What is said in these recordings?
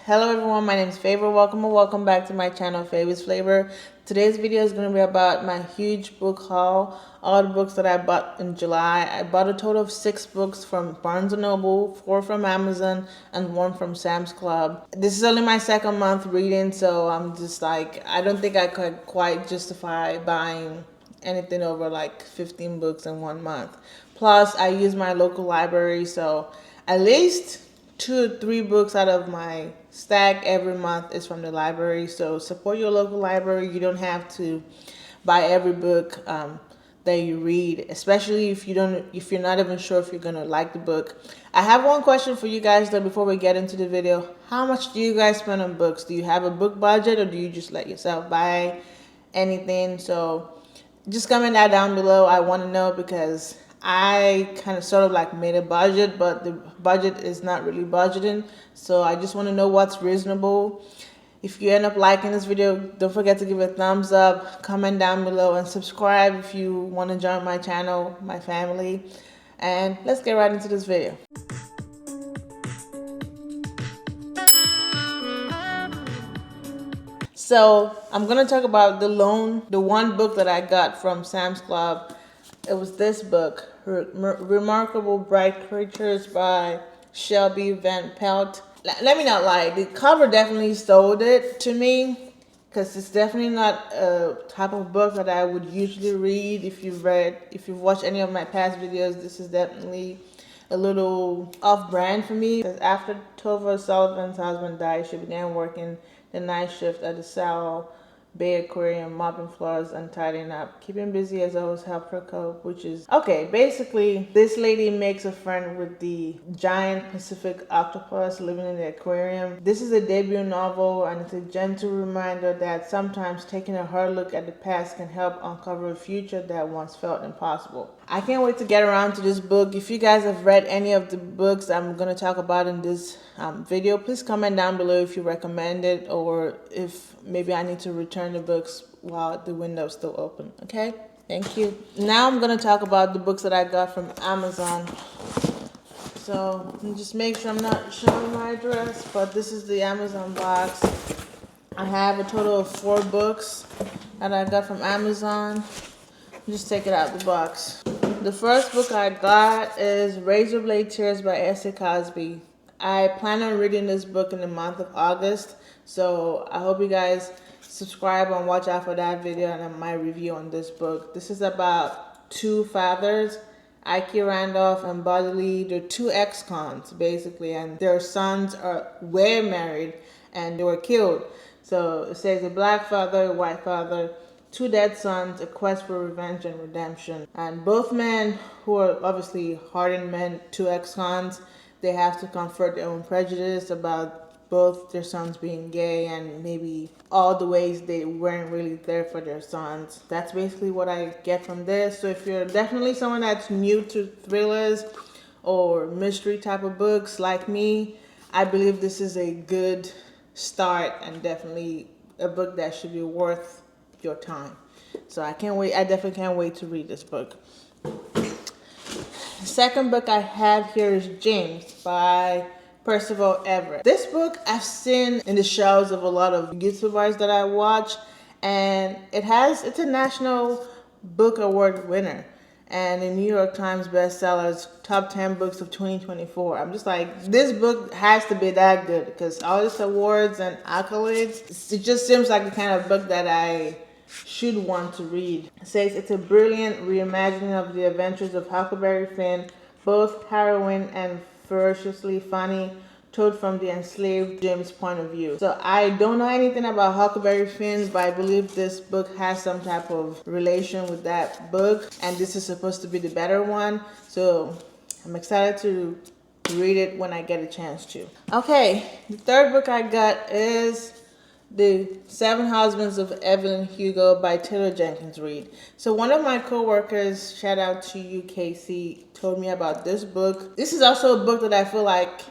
Hello everyone, my name is Favor. Welcome back to my channel, Favor's Flavor. Today's video is going to be about my huge book haul, all the books that I bought in July. I bought a total of 6 books from Barnes & Noble, 4 from Amazon, and 1 from Sam's Club. This is only my second month reading, so I'm just like, I don't think I could quite justify buying anything over like 15 books in 1 month. Plus, I use my local library, so at least 2 or 3 books out of my stack every month is from the library. So support your local library. You don't have to buy every book that you read, especially if you're not even sure if you're gonna like the book. I have one question for you guys though before we get into the video. How much do you guys spend on books? Do you have a book budget, or do you just let yourself buy anything? So just comment that down below. I want to know, because I kind of sort of like made a budget, but the budget is not really budgeting. So I just want to know what's reasonable. If you end up liking this video, don't forget to give it a thumbs up, comment down below, and subscribe if you want to join my channel, my family. And let's get right into this video. So I'm going to talk about the one book that I got from Sam's Club. It was this book, Remarkable Bright Creatures by Shelby Van Pelt. Let me not lie, the cover definitely sold it to me, because it's definitely not a type of book that I would usually read. If you've watched any of my past videos, this is definitely a little off-brand for me. Because after Tova Sullivan's husband died, she began working the night shift at the South Bay Aquarium, mopping floors and tidying up. Keeping busy has always helped her cope, which is okay. Basically, this lady makes a friend with the giant Pacific octopus living in the aquarium. This is a debut novel, and it's a gentle reminder that sometimes taking a hard look at the past can help uncover a future that once felt impossible. I can't wait to get around to this book. If you guys have read any of the books I'm going to talk about in this video, please comment down below if you recommend it, or if maybe I need to return the books while the window is still open. Okay, thank you. Now I'm going to talk about the books that I got from Amazon. So let me just make sure I'm not showing my address, but this is the Amazon box. I have a total of 4 books that I got from Amazon. Just take it out of the box. The first book I got is Razor Blade Tears by S.A. Cosby. I plan on reading this book in the month of August, so I hope you guys subscribe and watch out for that video and my review on this book. This is about 2 fathers, Ike Randolph and Buddy Lee. They're 2 ex-cons basically, and their sons were married and they were killed. So it says a black father, a white father, 2 dead sons, a quest for revenge and redemption. And both men, who are obviously hardened men, 2 ex-cons, they have to confront their own prejudice about both their sons being gay and maybe all the ways they weren't really there for their sons. That's basically what I get from this. So if you're definitely someone that's new to thrillers or mystery type of books like me, I believe this is a good start and definitely a book that should be worth your time. So I definitely can't wait to read this book. The second book I have here is James by Percival Everett. This book I've seen in the shows of a lot of YouTubers that I watch, and it's a National Book Award winner and a New York Times bestsellers, top 10 books of 2024. I'm just like, this book has to be that good, because all these awards and accolades, it just seems like the kind of book that I should want to read. It says it's a brilliant reimagining of the adventures of Huckleberry Finn, both harrowing and ferociously funny, told from the enslaved James' point of view. So I don't know anything about Huckleberry Finn, but I believe this book has some type of relation with that book, and this is supposed to be the better one. So I'm excited to read it when I get a chance to. Okay, the third book I got is The 7 Husbands of Evelyn Hugo by Taylor Jenkins Reid. So one of my co-workers, shout out to you Casey, told me about this book. This is also a book that I feel like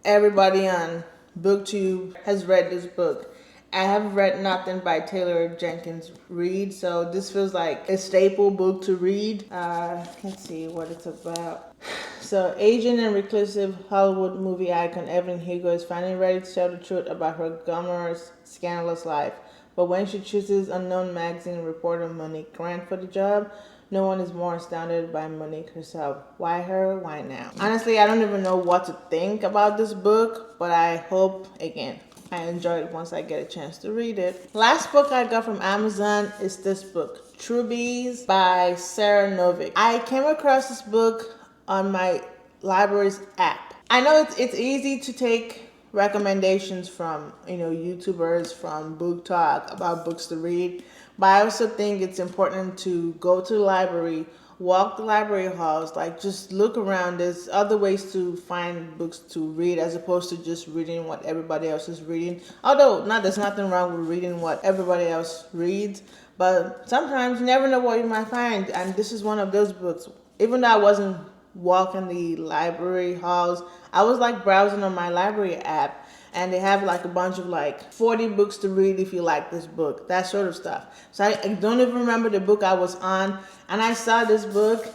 everybody on BookTube has read this book. I have read nothing by Taylor Jenkins Reid, so this feels like a staple book to read. Let's see what it's about. So, Asian and reclusive Hollywood movie icon Evelyn Hugo is finally ready to tell the truth about her glamorous, scandalous life. But when she chooses unknown magazine reporter Monique Grant for the job, no one is more astounded by Monique herself. Why her? Why now? Honestly, I don't even know what to think about this book, but I hope, again, I enjoy it once I get a chance to read it. Last book I got from Amazon is this book, True Bees by Sarah Novick. I came across this book on my library's app. I know it's easy to take recommendations from YouTubers, from Book Talk about books to read, but I also think it's important to go to the library, walk the library halls, like just look around. There's other ways to find books to read as opposed to just reading what everybody else is reading. Although there's nothing wrong with reading what everybody else reads, but sometimes you never know what you might find, and this is one of those books. Even though I wasn't walking the library halls, I was like browsing on my library app, and they have like a bunch of like 40 books to read if you like this book, that sort of stuff. So I don't even remember the book I was on, and I saw this book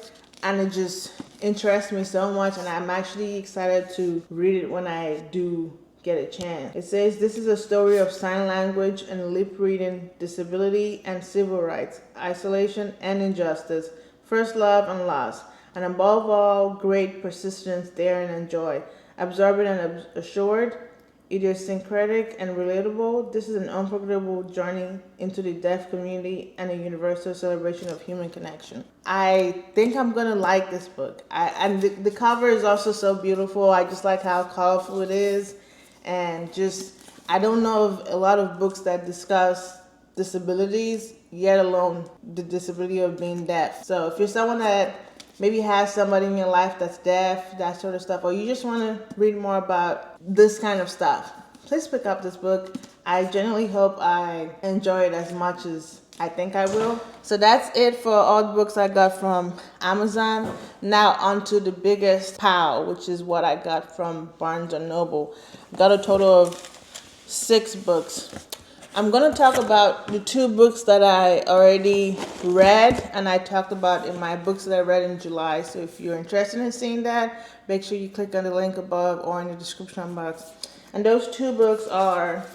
and it just interests me so much, and I'm actually excited to read it when I do get a chance. It says this is a story of sign language and lip reading, disability and civil rights, isolation and injustice, first love and loss, and above all, great persistence, daring, and joy. Absorbent and assured, idiosyncratic and relatable, this is an unforgettable journey into the deaf community and a universal celebration of human connection. I think I'm gonna like this book. And the cover is also so beautiful. I just like how colorful it is, and just I don't know of a lot of books that discuss disabilities, yet alone the disability of being deaf. So if you're someone that maybe has somebody in your life that's deaf, that sort of stuff, or you just want to read more about this kind of stuff, please pick up this book. I genuinely hope I enjoy it as much as I think I will. So that's it for all the books I got from Amazon. Now on to the biggest pile, which is what I got from Barnes & Noble. Got a total of 6 books. I'm going to talk about the 2 books that I already read and I talked about in my books that I read in July. So if you're interested in seeing that, make sure you click on the link above or in the description box. And those 2 books are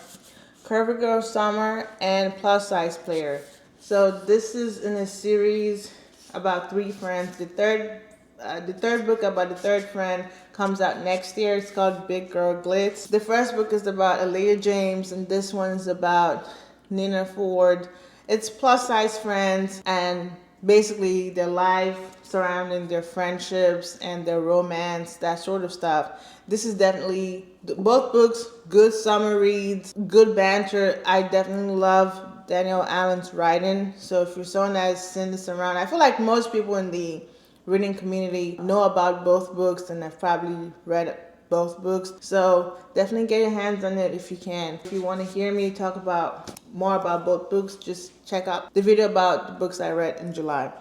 Curvy Girl Summer and Plus Size Player. So this is in a series about 3 friends. The third book about the third friend comes out next year. It's called Big Girl Glitz. The first book is about Aaliyah James, and this one is about Nina Ford. It's plus size friends and basically their life surrounding their friendships and their romance, that sort of stuff. This is definitely, both books, good summer reads, good banter. I definitely love Danielle Allen's writing. So if you're someone that's seen this around, I feel like most people in the reading community know about both books and have probably read both books. So definitely get your hands on it if you can. If you want to hear me talk about more about both books, just check out the video about the books I read in July.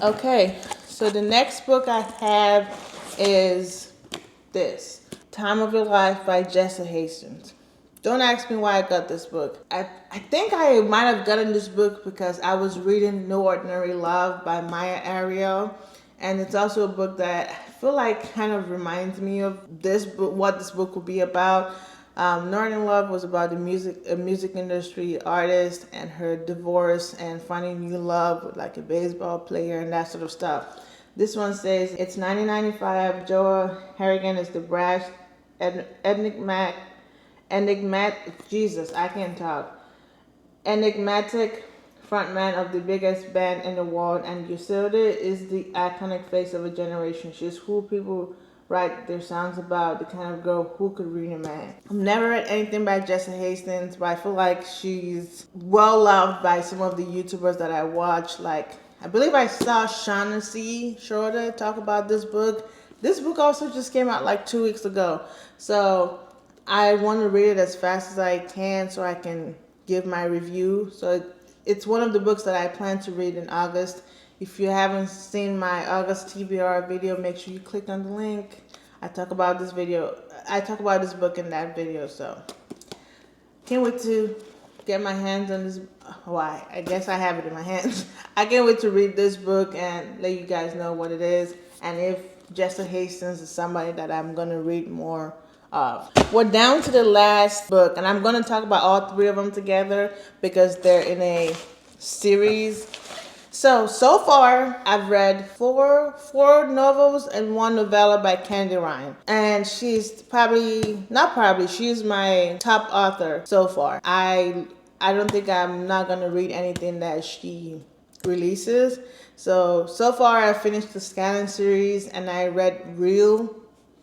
Okay, so the next book I have is this, Time of Your Life by Jessa Hastings. Don't ask me why I got this book. I think I might have gotten this book because I was reading No Ordinary Love by Maya Ariel. And it's also a book that I feel like kind of reminds me of this book, what this book will be about. No Ordinary Love was about a music industry artist and her divorce and finding new love with like a baseball player and that sort of stuff. This one says, it's 1995. Joa Harrigan is the brash, enigmatic frontman of the biggest band in the world, and Yusilda is the iconic face of a generation. She's who people write their songs about, the kind of girl who could read a man. I've never read anything by Jessa Hastings, but I feel like she's well loved by some of the YouTubers that I watch. Like, I believe I saw Shaughnessy Schroeder talk about this book. This book also just came out like 2 weeks ago. So I want to read it as fast as I can so I can give my review. So it's one of the books that I plan to read in August. If you haven't seen my August TBR video, make sure you click on the link. I talk about this book in that video. So Can't wait to get my hands on this. Why? I guess I have it in my hands. I can't wait to read this book and let you guys know what it is, and if Jester Hastings is somebody that I'm gonna read more of. We're down to the last book, and I'm gonna talk about all three of them together because they're in a series. So far I've read four novels and one novella by Candy Ryan, and she's she's my top author so far. I don't think I'm not gonna read anything that she releases. So far I finished the Scanlan series, and I read Real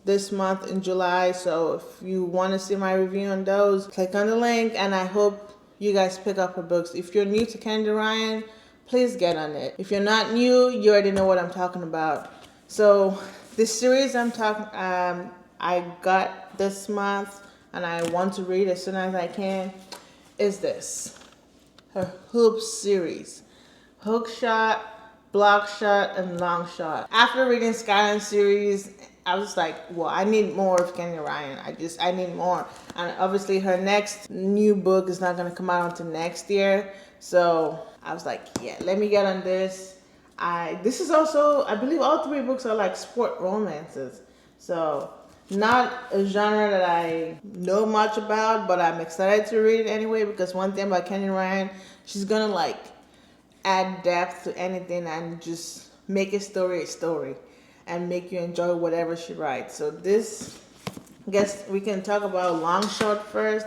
this month in July. So if you want to see my review on those, click on the link, and I hope you guys pick up her books. If you're new to Candy Ryan, please get on it. If you're not new, you already know what I'm talking about. So this series I got this month, and I want to read as soon as I can, is this. Her Hoop series. Hook Shot, Block Shot, and Long Shot. After reading Scanlan series, I was like, well, I need more of Candy Ryan. I need more. And obviously her next new book is not gonna come out until next year. So I was like, yeah, let me get on this. This is also, I believe all three books are like sport romances. So not a genre that I know much about, but I'm excited to read it anyway, because one thing about Candy Ryan, she's gonna like add depth to anything and just make a story and make you enjoy whatever she writes. So this, I guess we can talk about Long Shot first.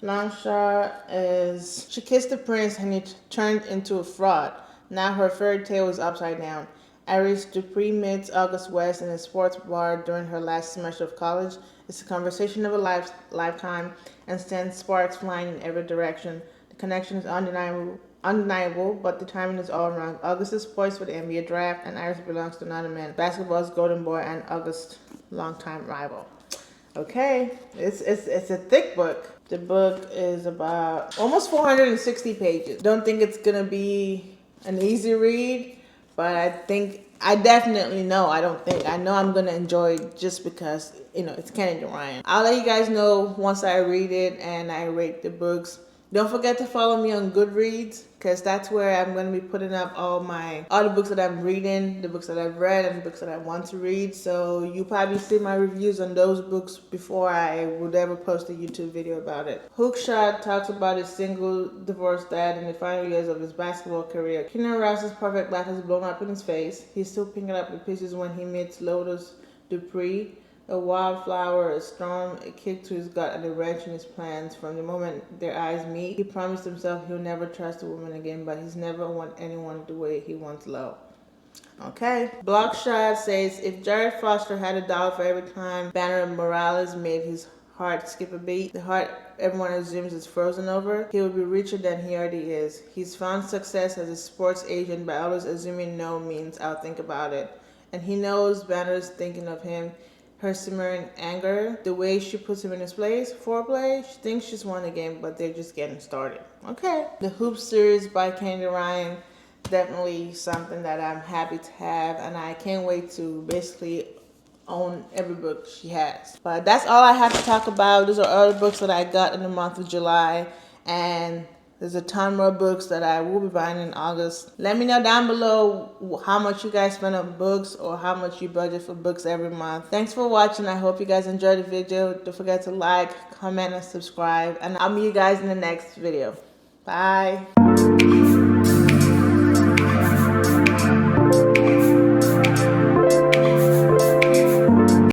Long Shot is, she kissed the prince and he turned into a fraud. Now her fairy tale is upside down. Iris Dupree meets August West in a sports bar during her last semester of college. It's a conversation of a lifetime and sends sparks flying in every direction. The connection is undeniable, but the timing is all wrong. August is poised for the NBA draft, and Iris belongs to another man. Basketball's golden boy and August's longtime rival. Okay, it's a thick book. The book is about almost 460 pages. Don't think it's gonna be an easy read, but I definitely know, I know I'm gonna enjoy it just because, it's Candy Ryan. I'll let you guys know once I read it and I rate the books. Don't forget to follow me on Goodreads, because that's where I'm going to be putting up all the books that I'm reading, the books that I've read, and the books that I want to read. So you probably see my reviews on those books before I would ever post a YouTube video about it. Hookshot talks about his single, divorced dad in the final years of his basketball career. Keenan Rouse's perfect life has blown up in his face. He's still picking up the pieces when he meets Lotus Dupree. A wildflower, a storm, a kick to his gut, and a wrench in his plans. From the moment their eyes meet, he promised himself he'll never trust a woman again, but he's never want anyone the way he wants love. Okay. Blockshot says, if Jared Foster had $1 for every time Banner Morales made his heart skip a beat, the heart everyone assumes is frozen over, he would be richer than he already is. He's found success as a sports agent by always assuming no means I'll think about it. And he knows Banner's thinking of him. Her simmering anger, the way she puts him in his place, foreplay, she thinks she's won the game, but they're just getting started. Okay. The Hoop series by Candy Ryan, definitely something that I'm happy to have, and I can't wait to basically own every book she has. But that's all I have to talk about. Those are all the books that I got in the month of July, and there's a ton more books that I will be buying in August. Let me know down below how much you guys spend on books or how much you budget for books every month. Thanks for watching. I hope you guys enjoyed the video. Don't forget to like, comment, and subscribe. And I'll meet you guys in the next video. Bye.